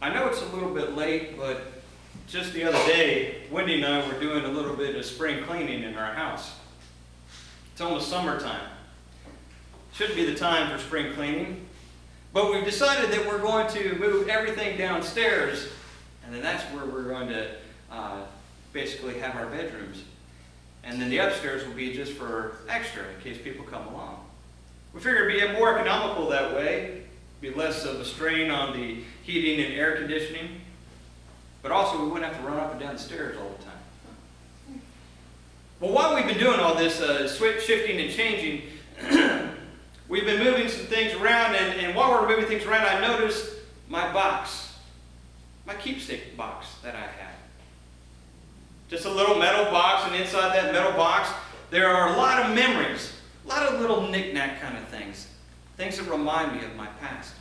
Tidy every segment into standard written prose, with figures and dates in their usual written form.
I know it's a little bit late, but just the other day, Wendy and I were doing a little bit of spring cleaning in our house. It's almost summertime. Should be the time for spring cleaning. But we've decided that we're going to move everything downstairs, and then that's where we're going to basically have our bedrooms. And then the upstairs will be just for extra in case people come along. We figure it'd be more economical that way, be less of a strain on the heating and air conditioning, but also we wouldn't have to run up and down the stairs all the time. Well, while we've been doing all this shifting and changing, we've been moving some things around, and while we're moving things around, I noticed my box, my keepsake box that I had. Just a little metal box, and inside that metal box, there are a lot of memories, a lot of little knick-knack kind of things that remind me of my past.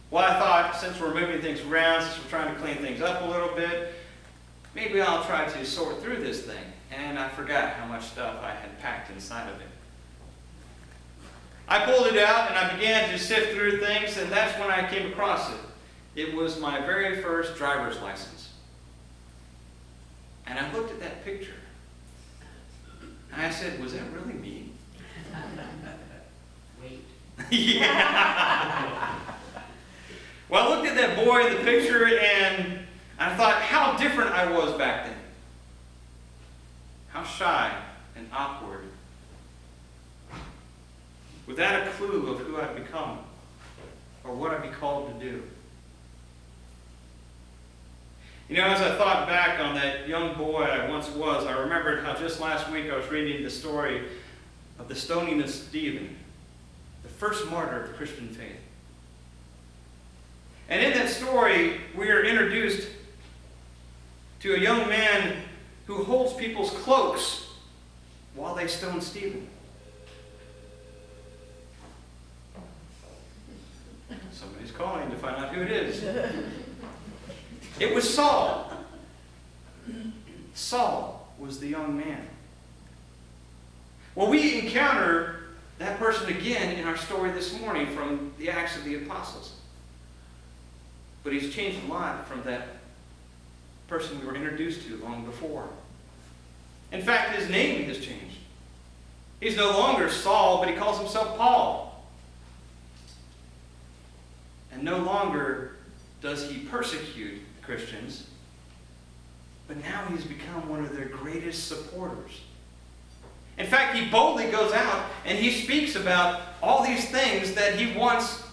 Well, I thought, since we're moving things around, since we're trying to clean things up a little bit, maybe I'll try to sort through this thing. And I forgot how much stuff I had packed inside of it. I pulled it out and I began to sift through things, and that's when I came across it. It was my very first driver's license. And I looked at that picture. And I said, was that really me? Wait. Yeah. Well, I looked at that boy in the picture and I thought how different I was back then. How shy and awkward. Without a clue of who I'd become or what I'd be called to do. You know, as I thought back on that young boy I once was, I remembered how just last week I was reading the story of the stoning of Stephen, the first martyr of Christian faith. And in that story, we are introduced to a young man who holds people's cloaks while they stone Stephen. Somebody's calling to find out who it is. It was Saul. Saul was the young man. Well, we encounter that person again in our story this morning from the Acts of the Apostles. But he's changed a lot from that person we were introduced to long before. In fact, his name has changed. He's no longer Saul, but he calls himself Paul. And no longer does he persecute Christians, but now he's become one of their greatest supporters. In fact, he boldly goes out and he speaks about all these things that he once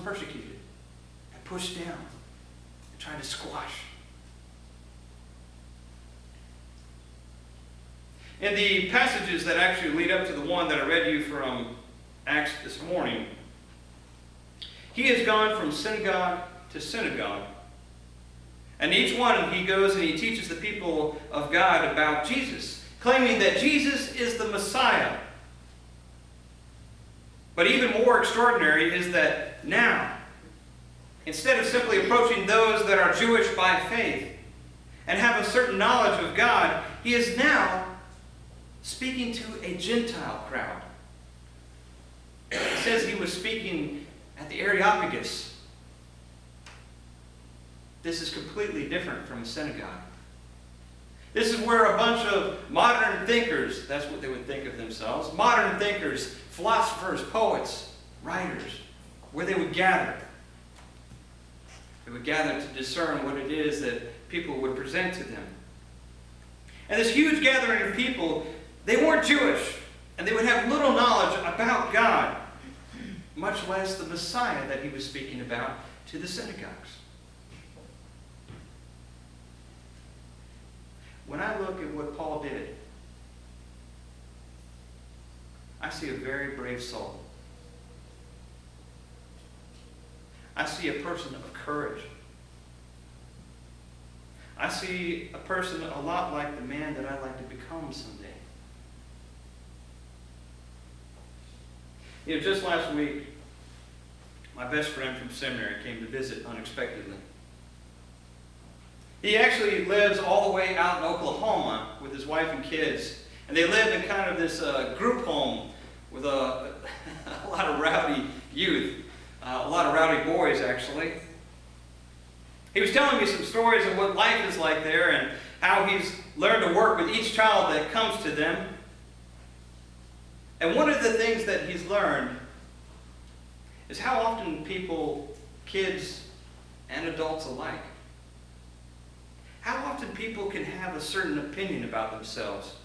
persecuted and pushed down and tried to squash. In the passages that actually lead up to the one that I read you from Acts this morning, he has gone from synagogue to synagogue. And each one he goes and he teaches the people of God about Jesus, claiming that Jesus is the Messiah. But even more extraordinary is that now, instead of simply approaching those that are Jewish by faith and have a certain knowledge of God, he is now speaking to a Gentile crowd. It says he was speaking at the Areopagus. This is completely different from a synagogue. This is where a bunch of modern thinkers, that's what they would think of themselves, modern thinkers, philosophers, poets, writers, where they would gather. They would gather to discern what it is that people would present to them. And this huge gathering of people, they weren't Jewish, and they would have little knowledge about God, much less the Messiah that he was speaking about to the synagogues. When I look at what Paul did, I see a very brave soul. I see a person of courage. I see a person a lot like the man that I'd like to become someday. You know, just last week, my best friend from seminary came to visit unexpectedly. He actually lives all the way out in Oklahoma with his wife and kids. And they live in kind of this group home with a lot of rowdy youth. a lot of rowdy boys, actually. He was telling me some stories of what life is like there and how he's learned to work with each child that comes to them. And one of the things that he's learned is how often people, kids and adults alike, how often people can have a certain opinion about themselves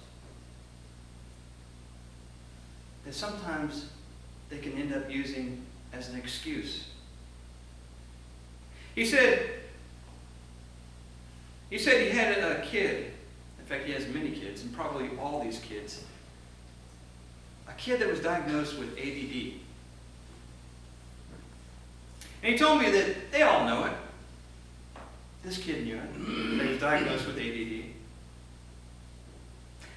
that sometimes they can end up using as an excuse. He said he had a kid. In fact, he has many kids, and probably all these kids. A kid that was diagnosed with ADD. And he told me that they all know it. This kid knew it. He was diagnosed with ADD.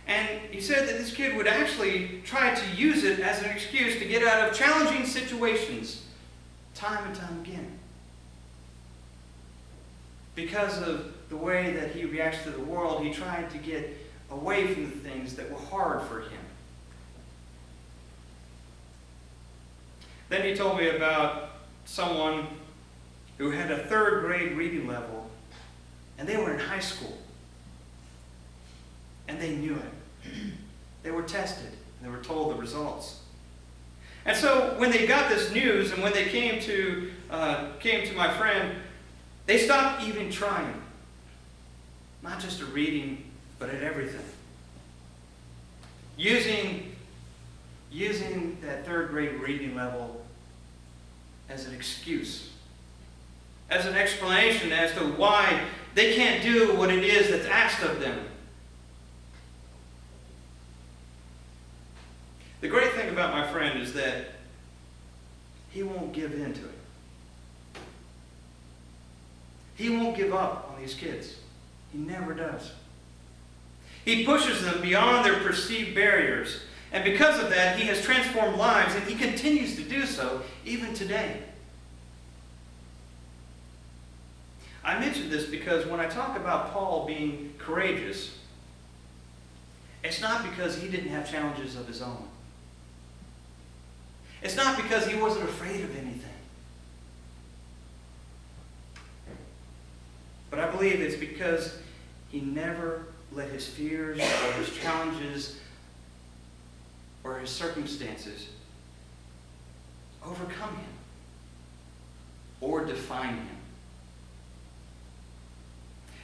And he said that this kid would actually try to use it as an excuse to get out of challenging situations time and time again. Because of the way that he reacts to the world, he tried to get away from the things that were hard for him. Then he told me about someone who had a 3rd grade reading level, and they were in high school. And they knew it. They were tested, and they were told the results. And so when they got this news, and when they came to my friend, they stopped even trying. Not just at reading, but at everything. Using that 3rd grade reading level as an excuse, as an explanation as to why they can't do what it is that's asked of them. The great thing about my friend is that he won't give in to it. He won't give up on these kids. He never does. He pushes them beyond their perceived barriers. And because of that, he has transformed lives, and he continues to do so even today. I mention this because when I talk about Paul being courageous, it's not because he didn't have challenges of his own. It's not because he wasn't afraid of anything. But I believe it's because he never let his fears or his challenges or his circumstances overcome him or define him.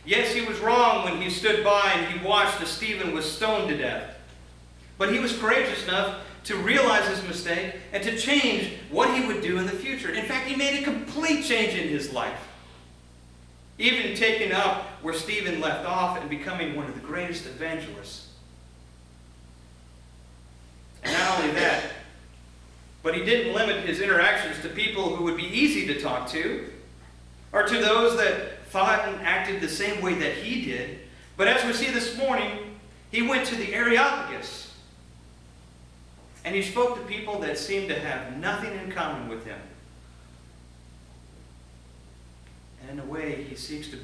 Yes, he was wrong when he stood by and he watched as Stephen was stoned to death. But he was courageous enough to realize his mistake and to change what he would do in the future. In fact, he made a complete change in his life. Even taking up where Stephen left off and becoming one of the greatest evangelists. And not only that, but he didn't limit his interactions to people who would be easy to talk to, or to those that thought and acted the same way that he did. But as we see this morning, he went to the Areopagus. And he spoke to people that seemed to have nothing in common with him. And in a way, he seeks to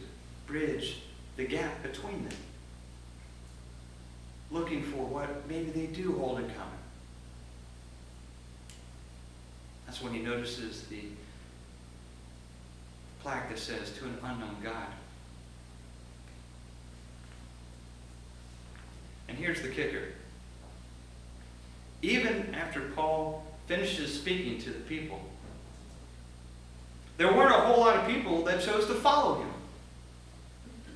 bridge the gap between them, looking for what maybe they do hold in common. That's when he notices the plaque that says, "To an unknown God." And here's the kicker. Even after Paul finishes speaking to the people, there weren't a whole lot of people that chose to follow him.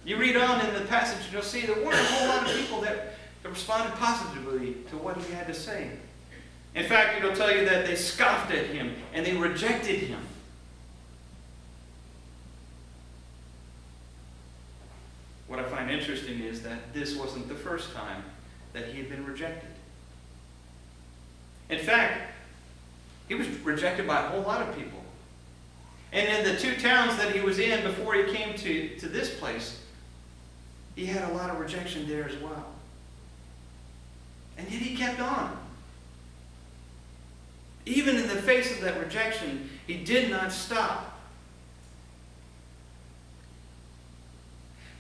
You read on in the passage and you'll see there weren't a whole lot of people that responded positively to what he had to say. In fact, it'll tell you that they scoffed at him and they rejected him. What I find interesting is that this wasn't the first time that he had been rejected. In fact, he was rejected by a whole lot of people. And in the 2 towns that he was in before he came to this place, he had a lot of rejection there as well. And yet he kept on. Even in the face of that rejection, he did not stop.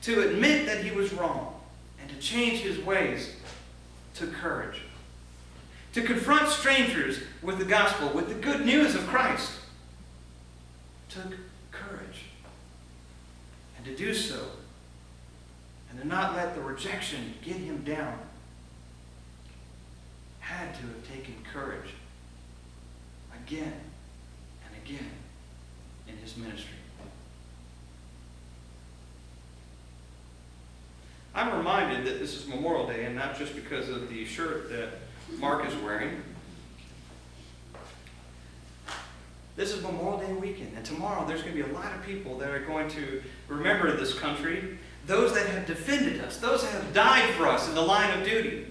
To admit that he was wrong and to change his ways took courage. To confront strangers with the gospel, with the good news of Christ, took courage. And to do so, and to not let the rejection get him down, had to have taken courage again and again in his ministry. I'm reminded that this is Memorial Day, and not just because of the shirt that Mark is wearing. This is Memorial Day weekend, and tomorrow there's going to be a lot of people that are going to remember this country, those that have defended us, those that have died for us in the line of duty.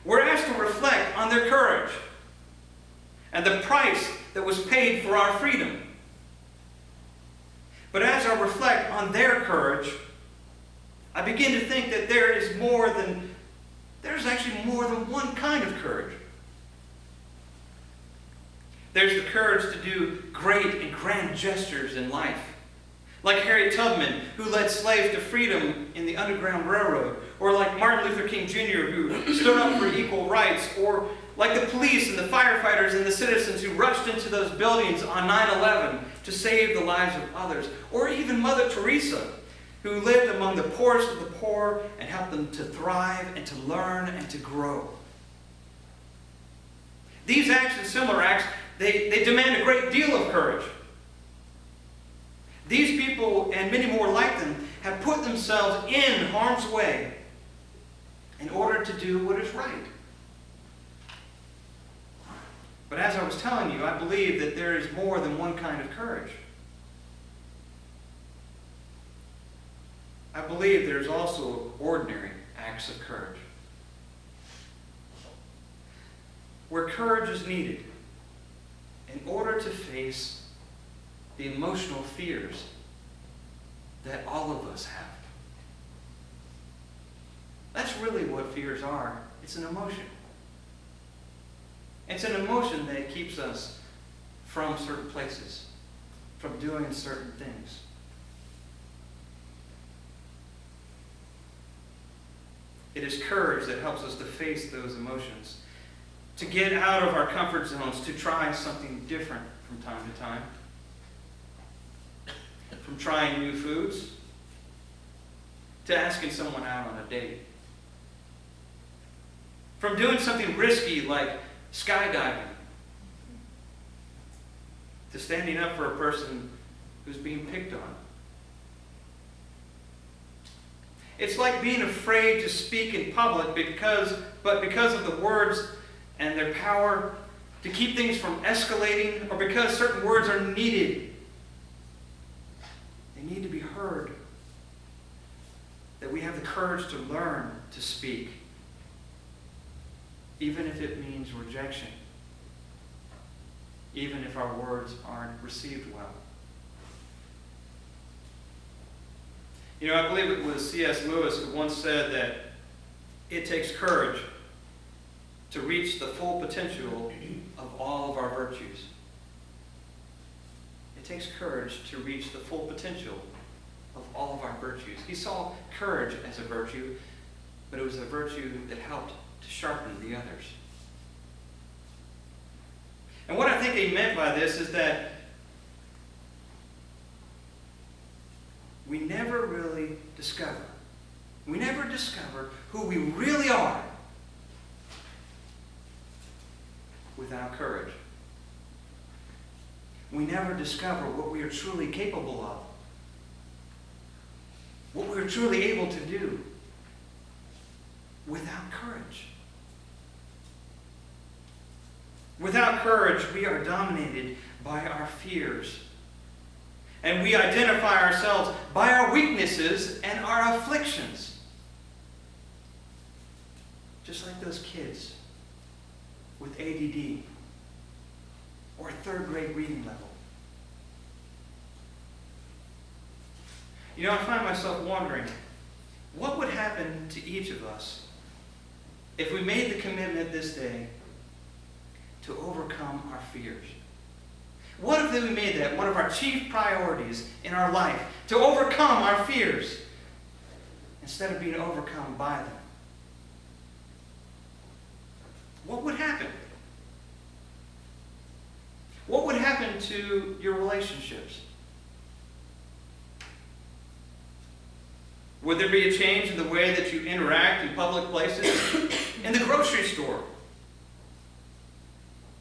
We're asked to reflect on their courage and the price that was paid for our freedom. But as I reflect on their courage, I begin to think that there's actually more than one kind of courage. There's the courage to do great and grand gestures in life, like Harriet Tubman, who led slaves to freedom in the Underground Railroad, or like Martin Luther King Jr., who stood up for equal rights, or like the police and the firefighters and the citizens who rushed into those buildings on 9/11 to save the lives of others, or even Mother Teresa, who lived among the poorest of the poor and helped them to thrive and to learn and to grow. These acts and similar acts, they demand a great deal of courage. These people, and many more like them, have put themselves in harm's way in order to do what is right. But as I was telling you, I believe that there is more than one kind of courage. I believe there's also ordinary acts of courage, where courage is needed in order to face the emotional fears that all of us have. That's really what fears are. It's an emotion. It's an emotion that keeps us from certain places, from doing certain things. It is courage that helps us to face those emotions, to get out of our comfort zones, to try something different from time to time. From trying new foods, to asking someone out on a date. From doing something risky like skydiving, to standing up for a person who's being picked on. It's like being afraid to speak in public because of the words and their power to keep things from escalating, or because certain words are needed. They need to be heard. That we have the courage to learn to speak, even if it means rejection, even if our words aren't received well. You know, I believe it was C.S. Lewis who once said that it takes courage to reach the full potential of all of our virtues. It takes courage to reach the full potential of all of our virtues. He saw courage as a virtue, but it was a virtue that helped to sharpen the others. And what I think he meant by this is that we never discover who we really are without courage. We never discover what we are truly capable of, what we're truly able to do without courage. Without courage, we are dominated by our fears. And we identify ourselves by our weaknesses and our afflictions. Just like those kids with ADD or a third grade reading level. You know, I find myself wondering, what would happen to each of us if we made the commitment this day to overcome our fears? What if we made that one of our chief priorities in our life, to overcome our fears instead of being overcome by them? What would happen? What would happen to your relationships? Would there be a change in the way that you interact in public places, in the grocery store,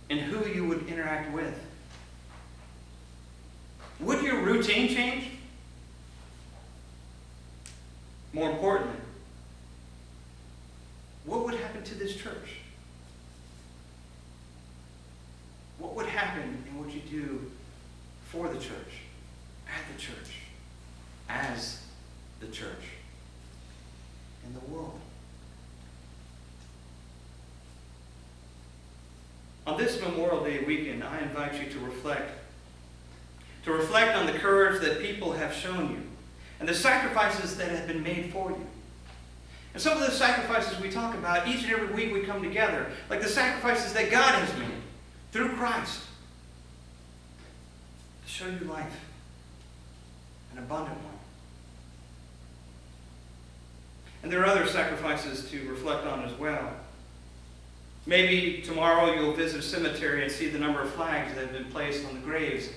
and who you would interact with? Would your routine change? More importantly, what would happen to this church? What would happen in what you do for the church, at the church, as the church, in the world? On this Memorial Day weekend, I invite you to reflect on the courage that people have shown you and the sacrifices that have been made for you. And some of the sacrifices we talk about, each and every week we come together, like the sacrifices that God has made through Christ to show you life, an abundant one. And there are other sacrifices to reflect on as well. Maybe tomorrow you'll visit a cemetery and see the number of flags that have been placed on the graves.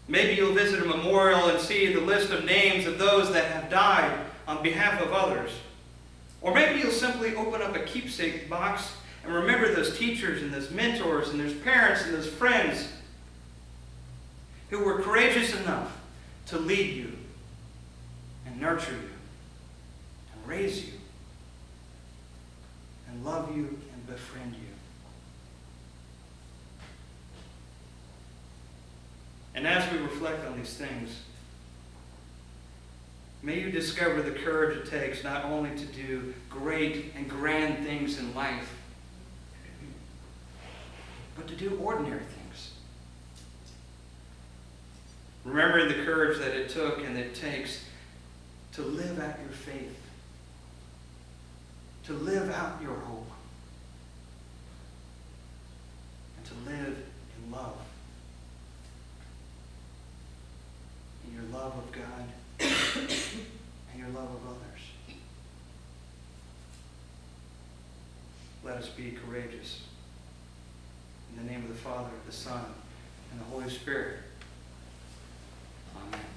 Maybe you'll visit a memorial and see the list of names of those that have died on behalf of others. Or maybe you'll simply open up a keepsake box and remember those teachers and those mentors and those parents and those friends who were courageous enough to lead you and nurture you and raise you and love you and befriend you. And as we reflect on these things, may you discover the courage it takes not only to do great and grand things in life, but to do ordinary things. Remembering the courage that it took and it takes to live out your faith, to live out your hope, and to live in love. In your love of God and your love of others. Let us be courageous. In the name of the Father, the Son, and the Holy Spirit. Amen.